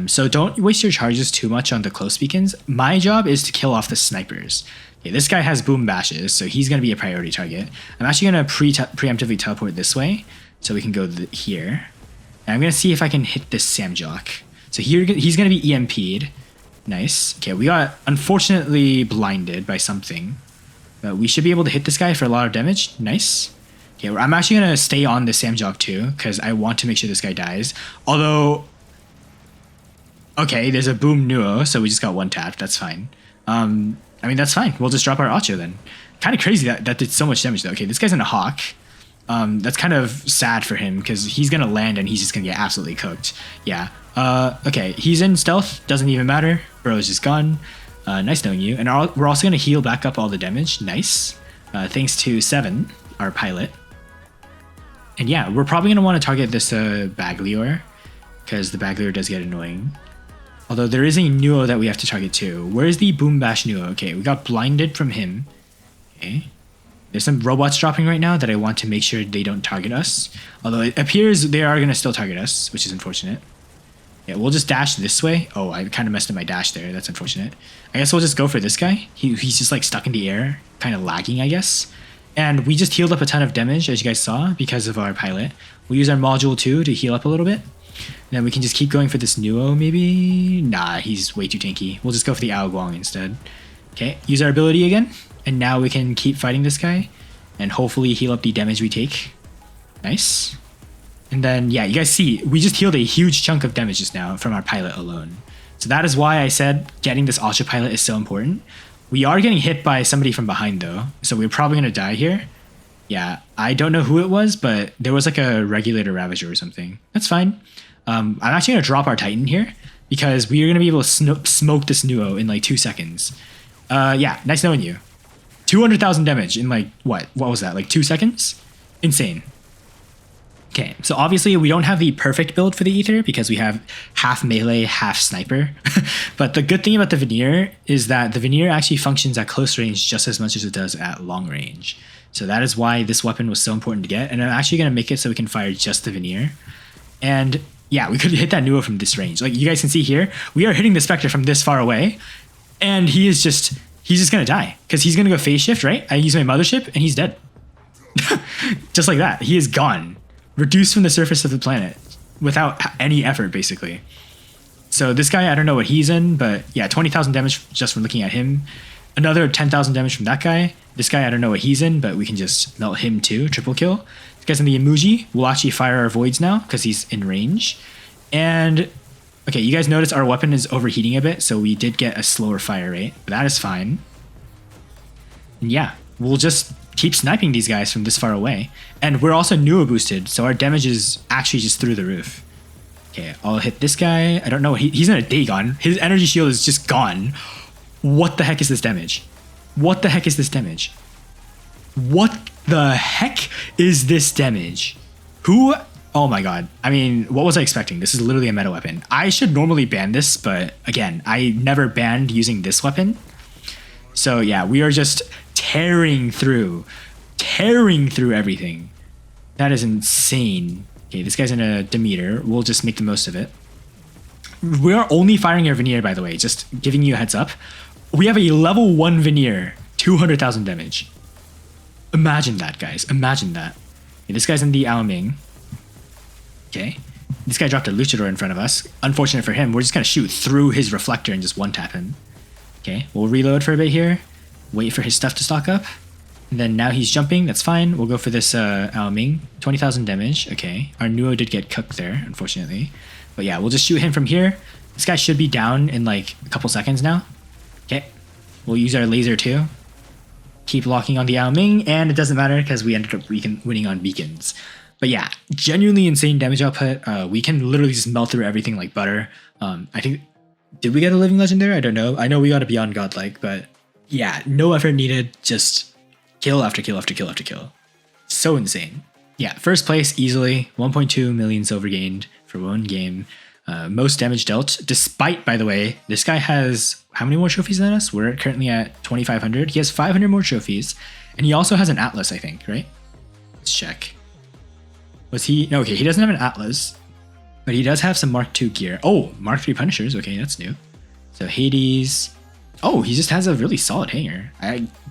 So don't waste your charges too much on the close beacons. My job is to kill off the snipers. Okay, this guy has boom bashes, so he's going to be a priority target. I'm actually going to preemptively teleport this way, so we can go here. And I'm going to see if I can hit this Samjock. So here he's going to be EMP'd. Nice. Okay, we got unfortunately blinded by something. But we should be able to hit this guy for a lot of damage. Nice. Okay, I'm actually going to stay on the Samjock too, because I want to make sure this guy dies. Although, okay, there's a boom Nuo, so we just got 1 tap. That's fine. I mean, that's fine. We'll just drop our Acho then. Kind of crazy that did so much damage though. Okay, this guy's in a Hawk. That's kind of sad for him because he's going to land and he's just going to get absolutely cooked. Yeah. Okay, he's in stealth. Doesn't even matter. Bro's just gone. Nice knowing you. And we're also going to heal back up all the damage. Nice. Thanks to 7, our pilot. And yeah, we're probably going to want to target this Baglior because the Baglior does get annoying. Although there is a Nuo that we have to target too. Where's the Boom Bash Nuo? Okay, we got blinded from him. Okay. There's some robots dropping right now that I want to make sure they don't target us. Although it appears they are going to still target us, which is unfortunate. Yeah, we'll just dash this way. Oh, I kind of messed up my dash there. That's unfortunate. I guess we'll just go for this guy. He's just like stuck in the air, kind of lagging, I guess. And we just healed up a ton of damage, as you guys saw, because of our pilot. We'll use our module too to heal up a little bit. And then we can just keep going for this Nuo, maybe? Nah, he's way too tanky. We'll just go for the Ao Guang instead. Okay, use our ability again. And now we can keep fighting this guy. And hopefully heal up the damage we take. Nice. And then, yeah, you guys see, we just healed a huge chunk of damage just now from our pilot alone. So that is why I said getting this Ultra Pilot is so important. We are getting hit by somebody from behind though, so we're probably going to die here. Yeah, I don't know who it was, but there was like a Regulator Ravager or something. That's fine. I'm actually going to drop our Titan here because we are going to be able to smoke this Nuo in like 2 seconds. Yeah, nice knowing you. 200,000 damage in like, what was that, like 2 seconds? Insane. Okay, so obviously we don't have the perfect build for the Ether because we have half melee, half sniper. But the good thing about the Veneer is that the Veneer actually functions at close range just as much as it does at long range. So that is why this weapon was so important to get. And I'm actually going to make it so we can fire just the Veneer. And yeah, we could hit that Nuo from this range. Like you guys can see here, we are hitting the Spectre from this far away. And he's just going to die because he's going to go phase shift, right? I use my mothership and he's dead. Just like that. He is gone. Reduced from the surface of the planet without any effort, basically. So this guy, I don't know what he's in, but yeah, 20,000 damage just from looking at him. Another 10,000 damage from that guy. This guy, I don't know what he's in, but we can just melt him too. Triple kill. This guy's in the Imuji. We'll actually fire our voids now because he's in range. And okay, you guys notice our weapon is overheating a bit, so we did get a slower fire rate, but that is fine. And yeah, we'll just keep sniping these guys from this far away. And we're also Nuo boosted, so our damage is actually just through the roof. Okay, I'll hit this guy. I don't know. He's in a Dagon. His energy shield is just gone. What the heck is this damage? What the heck is this damage? What the heck is this damage? Who? Oh my god. I mean, what was I expecting? This is literally a meta weapon. I should normally ban this, but again, I never banned using this weapon. So yeah, we are just tearing through everything. That is insane. Okay, this guy's in a Demeter. We'll just make the most of it. We are only firing our Veneer, by the way, just giving you a heads up. We have a level 1 Veneer, 200,000 damage. Imagine that, guys. Imagine that. Okay, this guy's in the Alming. Okay. This guy dropped a Luchador in front of us. Unfortunate for him, we're just going to shoot through his reflector and just one-tap him. Okay, we'll reload for a bit here. Wait for his stuff to stock up. And then now he's jumping. That's fine. We'll go for this Alming. 20,000 damage. Okay. Our Nuo did get cooked there, unfortunately. But yeah, we'll just shoot him from here. This guy should be down in like a couple seconds now. Okay. We'll use our laser too. Keep locking on the Alming. And it doesn't matter because we ended up winning on beacons. But yeah, genuinely insane damage output. We can literally just melt through everything like butter. I think... Did we get a Living Legend there? I don't know. I know we got a Beyond Godlike, but yeah, no effort needed. Just kill after kill after kill after kill. So insane. Yeah, first place easily. 1.2 million silver gained for one game. Most damage dealt. Despite, by the way, this guy has how many more trophies than us? We're currently at 2,500. He has 500 more trophies. And he also has an Atlas, I think, right? Let's check. Was he? No, okay, he doesn't have an Atlas. But he does have some Mark II gear. Oh, Mark III Punishers. Okay, that's new. So Hades. Oh, he just has a really solid hanger.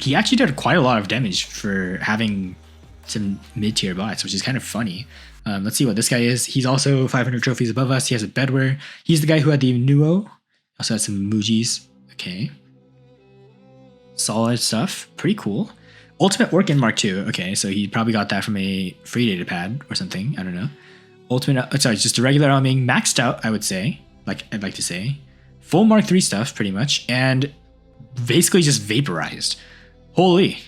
He actually did quite a lot of damage for having some mid-tier bots, which is kind of funny. Let's see what this guy is. He's also 500 trophies above us. He has a Bedware. He's the guy who had the Nuo. Also had some Mujis. Okay. Solid stuff. Pretty cool. Ultimate Orkin Mark II. Okay, so he probably got that from a free data pad or something. I don't know. Ultimate, sorry, just a regular Alming, maxed out, I would say. I'd like to say. Full Mark III stuff, pretty much. And basically just vaporized. Holy.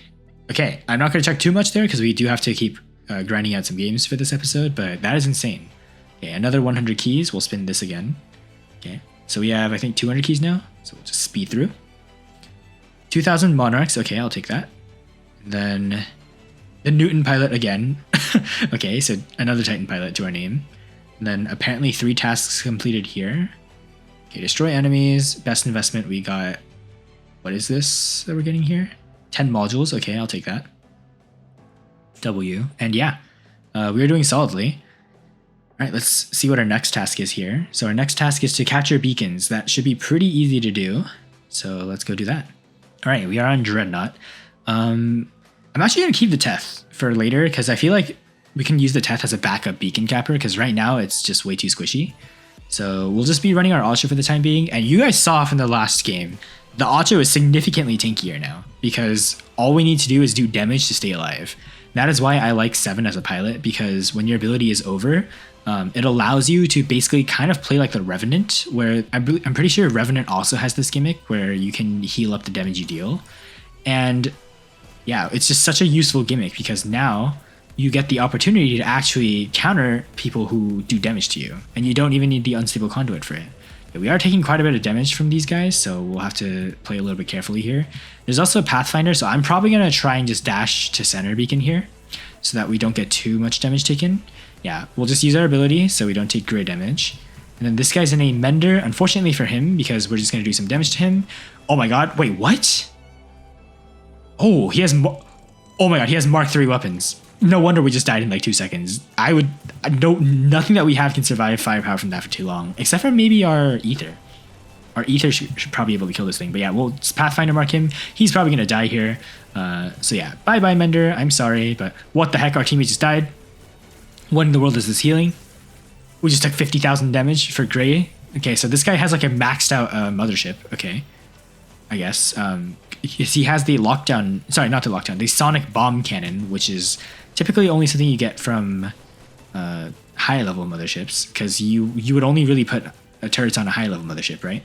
Okay, I'm not going to check too much there because we do have to keep grinding out some games for this episode, but that is insane. Okay, another 100 keys. We'll spin this again. Okay, so we have, I think, 200 keys now. So we'll just speed through. 2,000 Monarchs. Okay, I'll take that. And then the Newton pilot again. Okay, so another Titan pilot to our name. And then apparently 3 tasks completed here. Okay, destroy enemies. Best investment, we got... What is this that we're getting here? 10 modules. Okay, I'll take that. W. And yeah, we are doing solidly. All right, let's see what our next task is here. So our next task is to capture beacons. That should be pretty easy to do. So let's go do that. All right, we are on Dreadnought. I'm actually going to keep the Teth for later because I feel like we can use the Teth as a backup beacon capper because right now it's just way too squishy. So we'll just be running our Ultra for the time being. And you guys saw from the last game, the Ultra is significantly tankier now because all we need to do is do damage to stay alive. That is why I like 7 as a pilot, because when your ability is over, it allows you to basically kind of play like the Revenant, where I'm pretty sure Revenant also has this gimmick where you can heal up the damage you deal. And yeah, it's just such a useful gimmick because now you get the opportunity to actually counter people who do damage to you, and you don't even need the unstable conduit for it. We are taking quite a bit of damage from these guys, so we'll have to play a little bit carefully here. There's also a Pathfinder, so I'm probably going to try and just dash to center beacon here so that we don't get too much damage taken. Yeah, we'll just use our ability so we don't take great damage. And then this guy's in a Mender, unfortunately for him, because we're just going to do some damage to him. Oh my god, wait, what? Oh, he has... Oh my god, he has Mark III weapons. No wonder we just died in like 2 seconds. Nothing that we have can survive firepower from that for too long, except for maybe our Ether. Our Ether should probably be able to kill this thing, but yeah, we'll Pathfinder mark him. He's probably gonna die here. So yeah, bye-bye Mender, I'm sorry, but what the heck, our teammate just died. What in the world is this healing? We just took 50,000 damage for Gray. Okay, so this guy has like a maxed out mothership, okay. I guess. He has the lockdown, sorry, not the lockdown, the sonic bomb cannon, which is typically only something you get from high level motherships, because you would only really put turrets on a high level mothership, right?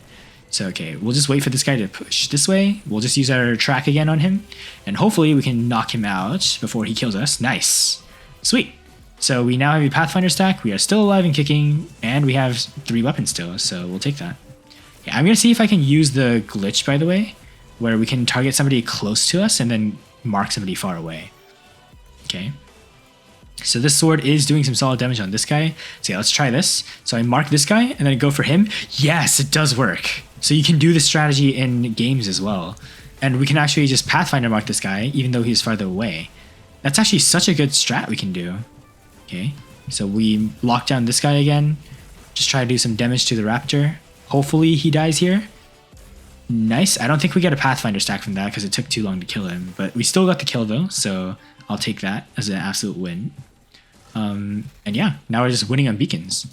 So okay, we'll just wait for this guy to push this way. We'll just use our track again on him, and hopefully we can knock him out before he kills us. Nice. Sweet. So we now have a Pathfinder stack, we are still alive and kicking, and we have 3 weapons still, so we'll take that. Yeah, I'm gonna see if I can use the glitch, by the way, where we can target somebody close to us and then mark somebody far away. Okay. So this sword is doing some solid damage on this guy. So yeah, let's try this. So I mark this guy and then go for him. Yes, it does work. So you can do this strategy in games as well. And we can actually just Pathfinder mark this guy even though he's farther away. That's actually such a good strat we can do. Okay. So we lock down this guy again. Just try to do some damage to the raptor. Hopefully he dies here. Nice. I don't think we get a Pathfinder stack from that because it took too long to kill him, but we still got the kill though, so I'll take that as an absolute win. And yeah, now we're just winning on beacons.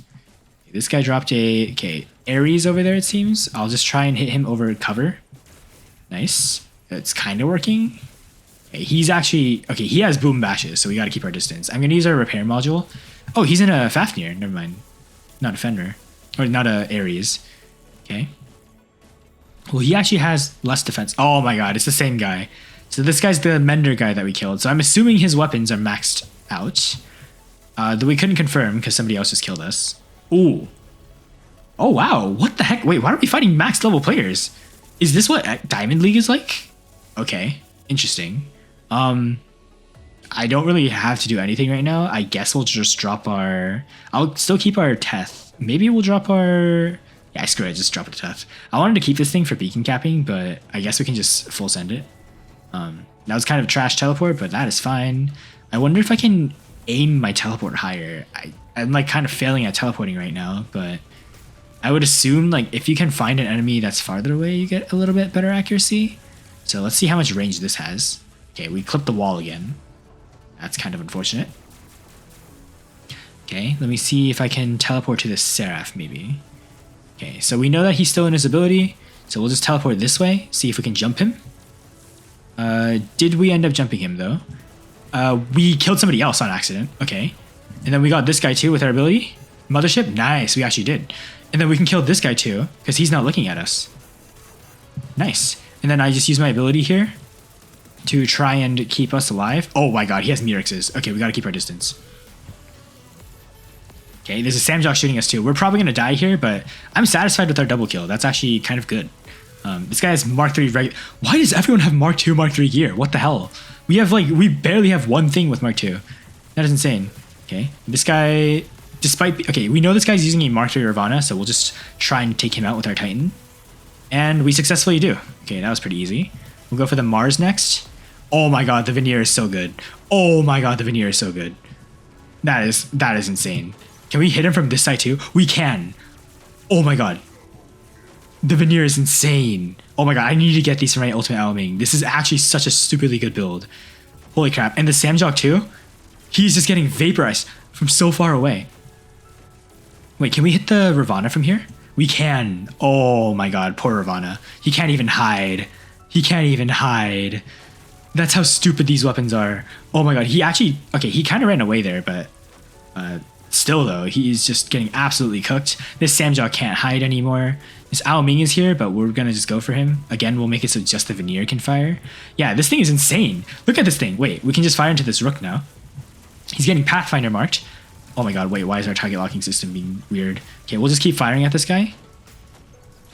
This guy dropped a Ares over there, it seems. I'll just try and hit him over cover. Nice. It's kind of working. Okay, he's actually okay. He has boom bashes, so we got to keep our distance. I'm gonna use our repair module. Oh, he's in a Fafnir. Never mind. Not a Fenrir, or not a Ares. Okay. Well, he actually has less defense. Oh my god, it's the same guy. So this guy's the Mender guy that we killed. So I'm assuming his weapons are maxed out. Though we couldn't confirm because somebody else just killed us. Ooh. Oh wow, what the heck? Wait, why are we fighting max level players? Is this what Diamond League is like? Okay, interesting. I don't really have to do anything right now. I guess we'll just drop our... I'll still keep our Teth. Maybe we'll drop our... Yeah, screw it, just drop it to Teth. I wanted to keep this thing for beacon capping, but I guess we can just full send it. That was kind of a trash teleport, but that is fine. I wonder if I can aim my teleport higher. I'm like kind of failing at teleporting right now, but I would assume like if you can find an enemy that's farther away, you get a little bit better accuracy. So let's see how much range this has. Okay, we clipped the wall again. That's kind of unfortunate. Okay, let me see if I can teleport to the Seraph maybe. Okay, so we know that he's still in his ability, so we'll just teleport this way, see if we can jump him. Did we end up jumping him though? We killed somebody else on accident. Okay. And then we got this guy too with our ability. Mothership? Nice, we actually did. And then we can kill this guy too, because he's not looking at us. Nice. And then I just use my ability here to try and keep us alive. Oh my god, he has Mirexes. Okay, we gotta keep our distance. Okay, there's a Samjok shooting us too. We're probably gonna die here, but I'm satisfied with our double kill. That's actually kind of good. This guy has Mark III Why does everyone have Mark II, Mark III gear? What the hell? We barely have one thing with Mark II. That is insane. Okay, this guy, okay, we know this guy's using a Mark III Ravana, so we'll just try and take him out with our Titan. And we successfully do. Okay, that was pretty easy. We'll go for the Mars next. Oh my god, the veneer is so good. Oh my god, the veneer is so good. That is insane. Can we hit him from this side too? We can. Oh my god. The veneer is insane. Oh my god, I need to get these for my ultimate Alming. This is actually such a stupidly good build. Holy crap. And the Samjok too? He's just getting vaporized from so far away. Wait, can we hit the Ravana from here? We can. Oh my god, poor Ravana. He can't even hide. He can't even hide. That's how stupid these weapons are. Oh my god, he actually... Okay, he kind of ran away there, but... still though, he's just getting absolutely cooked. This Samjaw can't hide anymore. This Ao Ming is here, but we're gonna just go for him. Again, we'll make it so just the Veneer can fire. Yeah, this thing is insane. Look at this thing. Wait, we can just fire into this Rook now. He's getting Pathfinder marked. Oh my god, wait, why is our target locking system being weird? Okay, we'll just keep firing at this guy.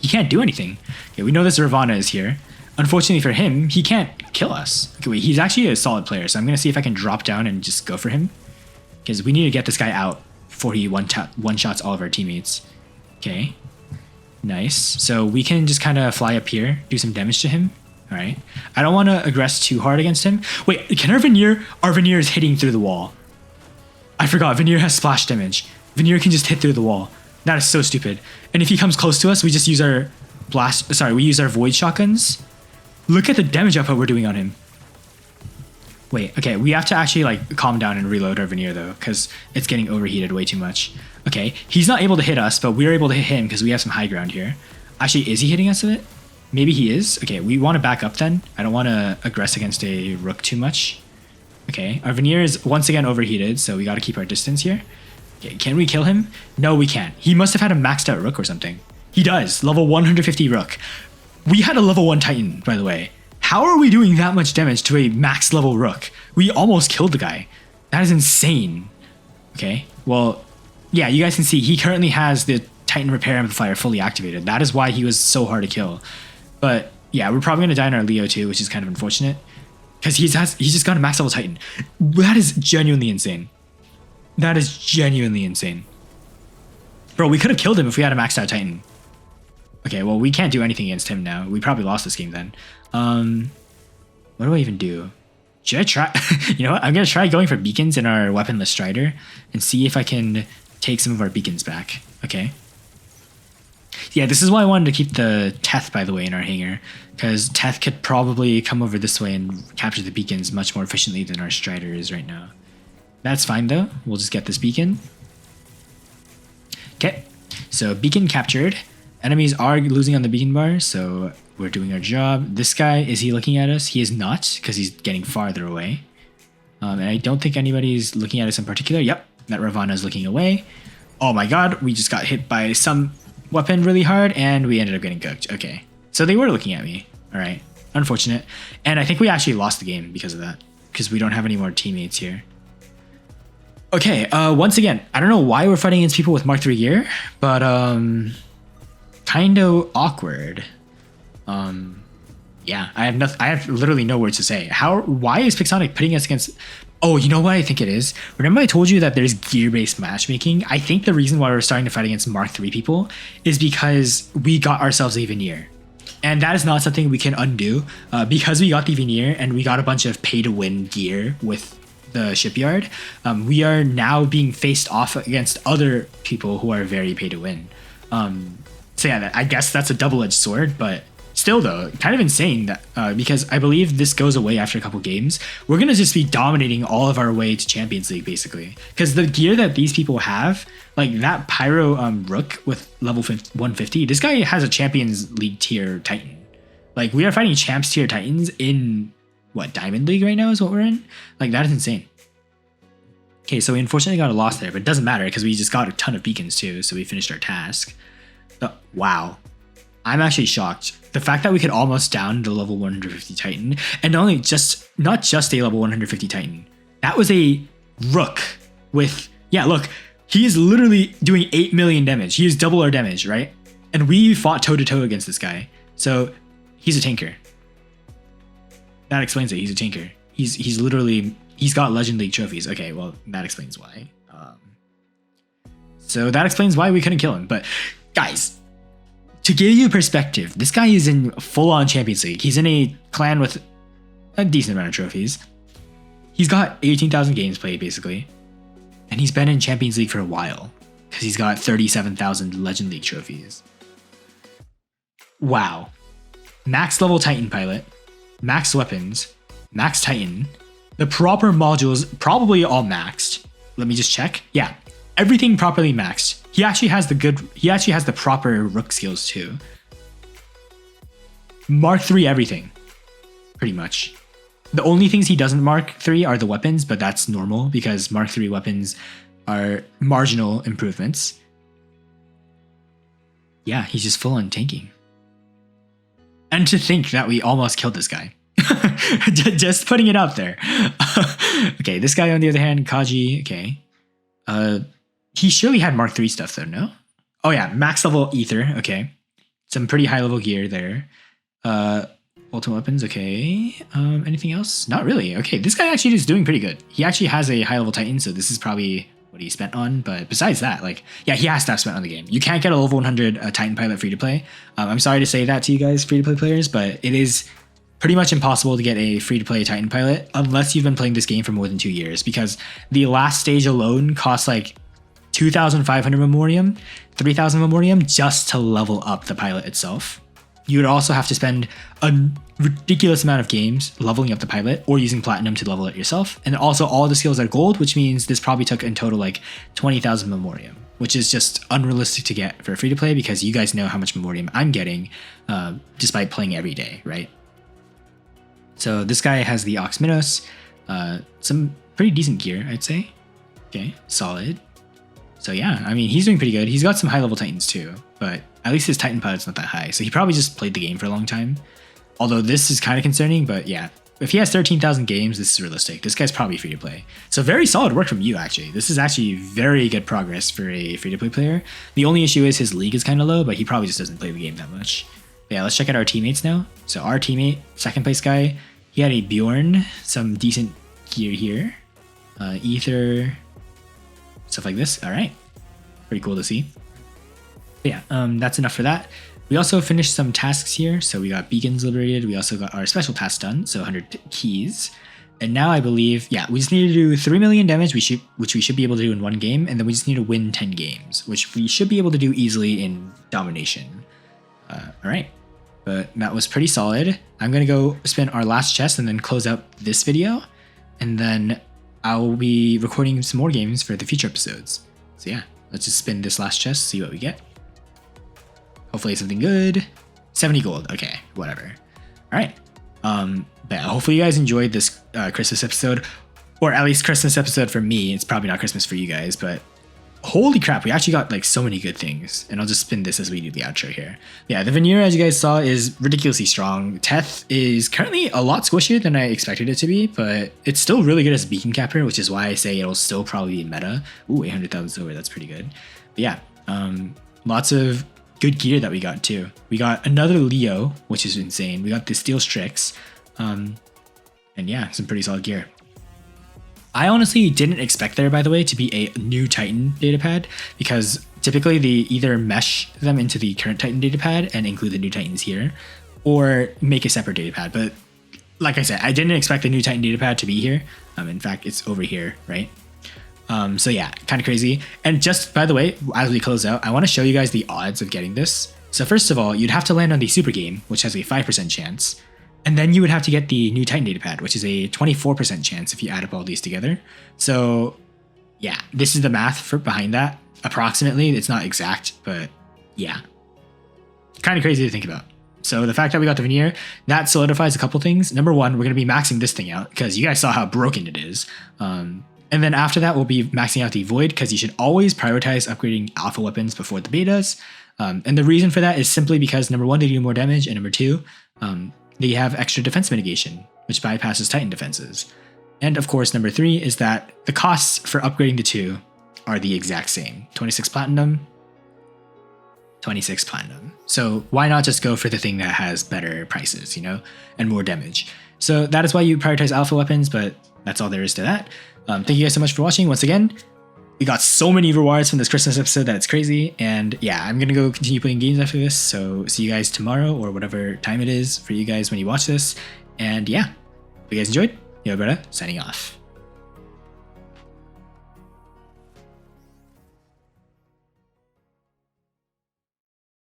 He can't do anything. Okay, we know this Ravana is here. Unfortunately for him, he can't kill us. Okay, wait, he's actually a solid player, so I'm gonna see if I can drop down and just go for him. Because we need to get this guy out before he one-shots all of our teammates. Okay, nice. So we can just kind of fly up here, do some damage to him. All right. I don't want to aggress too hard against him. Wait, can our Veneer? Our Veneer is hitting through the wall. I forgot, Veneer has splash damage. Veneer can just hit through the wall. That is so stupid. And if he comes close to us, we just use our we use our void shotguns. Look at the damage output we're doing on him. Wait, okay, we have to actually like calm down and reload our Veneer though, because it's getting overheated way too much. Okay, he's not able to hit us, but we're able to hit him because we have some high ground here. Actually, is he hitting us with it? Maybe he is. Okay, we want to back up then. I don't want to aggress against a Rook too much. Okay, our Veneer is once again overheated, so we got to keep our distance here. Okay, can we kill him? No, we can't. He must have had a maxed out Rook or something. He does. Level 150 Rook. We had a level 1 Titan, by the way. How are we doing that much damage to a max level Rook? We almost killed the guy. That is insane. Okay, well, yeah, you guys can see he currently has the Titan Repair Amplifier fully activated. That is why he was so hard to kill. But yeah, we're probably going to die in our Leo too, which is kind of unfortunate. Because he's just got a max level Titan. That is genuinely insane. That is genuinely insane. Bro, we could have killed him if we had a maxed out Titan. Okay, well, we can't do anything against him now. We probably lost this game then. What do I even do? Should I try? You know what? I'm going to try going for beacons in our weaponless Strider and see if I can take some of our beacons back. Okay. Yeah, this is why I wanted to keep the Teth, by the way, in our hangar. Because Teth could probably come over this way and capture the beacons much more efficiently than our Strider is right now. That's fine, though. We'll just get this beacon. Okay. So, beacon captured. Enemies are losing on the beacon bar, so we're doing our job. This guy, is he looking at us? He is not, because he's getting farther away. And I don't think anybody's looking at us in particular. Yep, that Ravana is looking away. Oh my god, we just got hit by some weapon really hard, and we ended up getting cooked. Okay, so they were looking at me. All right, unfortunate. And I think we actually lost the game because of that, because we don't have any more teammates here. Okay, once again, I don't know why we're fighting against people with Mark III gear, but kind of awkward. Yeah, I have literally no words to say. Why is Pixonic putting us against... Oh, you know what I think it is? Remember I told you that there's gear-based matchmaking? I think the reason why we're starting to fight against Mark III people is because we got ourselves a Veneer. And that is not something we can undo. Because we got the Veneer and we got a bunch of pay-to-win gear with the shipyard, we are now being faced off against other people who are very pay-to-win. So yeah, I guess that's a double-edged sword, but still though, kind of insane that because I believe this goes away after a couple games. We're gonna just be dominating all of our way to Champions League basically, because the gear that these people have, like that Pyro Rook with level 150, this guy has a Champions League tier Titan. Like we are fighting Champs tier Titans in what, Diamond League right now is what we're in? Like that is insane. Okay, so we unfortunately got a loss there, but it doesn't matter because we just got a ton of beacons too, so we finished our task. Wow, I'm actually shocked. The fact that we could almost down the level 150 Titan, and not just a level 150 Titan. That was a Rook with, yeah, look, he is literally doing 8 million damage. He is double our damage, right? And we fought toe to toe against this guy. So he's a tanker. That explains it. He's a tanker. He's literally, he's got Legend League trophies. Okay, well, that explains why. So that explains why we couldn't kill him. But guys, to give you perspective, this guy is in full-on Champions League. He's in a clan with a decent amount of trophies. He's got 18,000 games played, basically. And he's been in Champions League for a while, because he's got 37,000 Legend League trophies. Wow. Max level Titan pilot, max weapons, max Titan, the proper modules probably all maxed. Let me just check. Yeah, everything properly maxed. He actually has the proper Rook skills too. Mark III everything, pretty much. The only things he doesn't Mark 3 are the weapons, but that's normal because Mark 3 weapons are marginal improvements. Yeah, he's just full on tanking. And to think that we almost killed this guy. Just putting it out there. Okay, this guy on the other hand, Kaji, okay. He surely had Mark 3 stuff though, no? Oh yeah, max level ether, okay. Some pretty high level gear there. Ultimate weapons, okay. Anything else? Not really. Okay, this guy actually is doing pretty good. He actually has a high level Titan, so this is probably what he spent on. But besides that, like, yeah, he has to have spent on the game. You can't get a level 100 Titan pilot free to play. I'm sorry to say that to you guys, free to play players, but it is pretty much impossible to get a free to play Titan pilot unless you've been playing this game for more than 2 years, because the last stage alone costs like 2,500 memoriam, 3,000 memoriam just to level up the pilot itself. You would also have to spend a ridiculous amount of games leveling up the pilot or using platinum to level it yourself. And also all the skills are gold, which means this probably took in total like 20,000 memoriam, which is just unrealistic to get for free to play because you guys know how much memoriam I'm getting despite playing every day, right? So this guy has the Ox Minos, some pretty decent gear, I'd say. Okay, solid. So yeah, I mean, he's doing pretty good. He's got some high level Titans too, but at least his Titan pilot's not that high. So he probably just played the game for a long time. Although this is kind of concerning, but yeah, if he has 13,000 games, this is realistic. This guy's probably free to play. So very solid work from you, actually. This is actually very good progress for a free to play player. The only issue is his league is kind of low, but he probably just doesn't play the game that much. But yeah, let's check out our teammates now. So our teammate, second place guy, he had a Bjorn, some decent gear here. Ether, stuff like this. All right. Pretty cool to see. But yeah, that's enough for that. We also finished some tasks here. So we got beacons liberated. We also got our special task done. So 100 keys. And now I believe, yeah, we just need to do 3 million damage, which we should be able to do in one game. And then we just need to win 10 games, which we should be able to do easily in domination. All right. But that was pretty solid. I'm going to go spin our last chest and then close out this video. And then I'll be recording some more games for the future episodes. So yeah, let's just spin this last chest, see what we get. Hopefully something good. 70 gold. Okay, whatever. All right. But hopefully you guys enjoyed this Christmas episode, or at least Christmas episode for me. It's probably not Christmas for you guys, but holy crap, we actually got like so many good things. And I'll just spin this as we do the outro here. Yeah, the veneer, as you guys saw, is ridiculously strong. Teth is currently a lot squishier than I expected it to be, but it's still really good as a beacon capper, which is why I say it'll still probably be meta. Ooh, 800,000 silver, that's pretty good. But yeah, lots of good gear that we got too. We got another Leo, which is insane. We got the Steel Strix, and yeah, some pretty solid gear. I honestly didn't expect there, by the way, to be a new Titan datapad, because typically they either mesh them into the current Titan datapad and include the new Titans here, or make a separate datapad. But like I said, I didn't expect the new Titan datapad to be here. In fact, it's over here, right? So yeah, kind of crazy. And just by the way, as we close out, I want to show you guys the odds of getting this. So first of all, you'd have to land on the super game, which has a 5% chance. And then you would have to get the new Titan datapad, which is a 24% chance if you add up all these together. So yeah, this is the math for behind that. Approximately, it's not exact, but yeah, kind of crazy to think about. So the fact that we got the veneer, that solidifies a couple things. Number one, we're going to be maxing this thing out because you guys saw how broken it is. And then after that, we'll be maxing out the Void because you should always prioritize upgrading alpha weapons before the betas. And the reason for that is simply because number one, they do more damage, and number two, they have extra defense mitigation, which bypasses Titan defenses. And of course, number three is that the costs for upgrading the two are the exact same. 26 platinum, 26 platinum. So why not just go for the thing that has better prices, you know, and more damage? So that is why you prioritize alpha weapons, but that's all there is to that. Thank you guys so much for watching. Once again, we got so many rewards from this Christmas episode that it's crazy. And yeah, I'm going to go continue playing games after this. So see you guys tomorrow or whatever time it is for you guys when you watch this. And yeah, if you guys enjoyed, Yo Brother, signing off.